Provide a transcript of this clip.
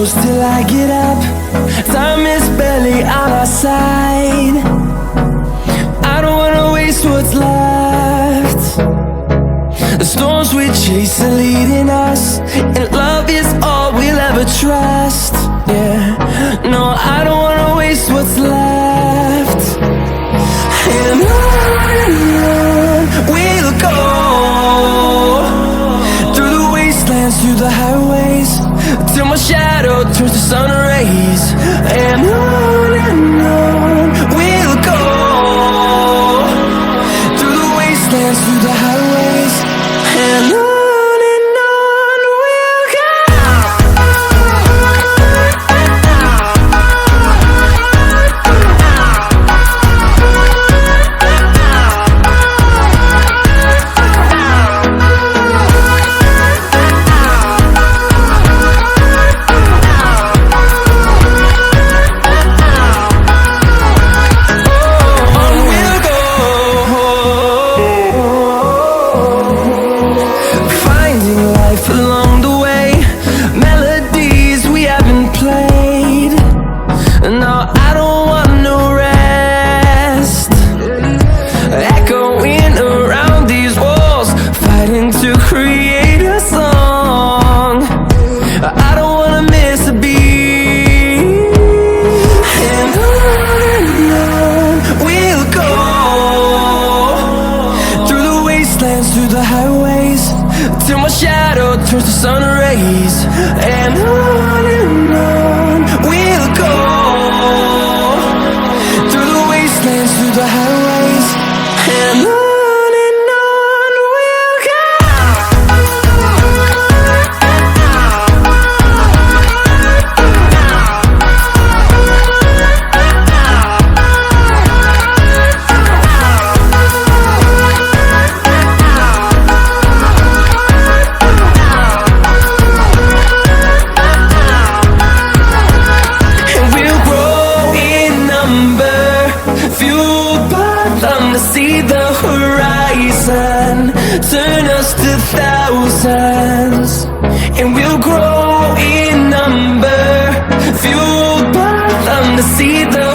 goes till I get up. Time is barely on our side. I don't wanna waste what's left. The storms we chase are leading us, and love is all we'll ever trust. Yeah, no, I don't wanna waste what's left. And on we'll go, through the wastelands, through the highways, till my shadow turns to sun rays. And on we'll go, through the wastelands, through the highways, and on. Along the way, melodies we haven't played. No, I don't want no rest. Echoing around these walls, fighting to create a song. I don't wanna miss a beat. And on we'll go, through the wastelands, through the highways, till my shadow turns to sun rays. And on we'll go, through the wastelands, through the highways, and on we'll go. See the horizon, turn us to thousands, and we'll grow in number, fueled by them to see the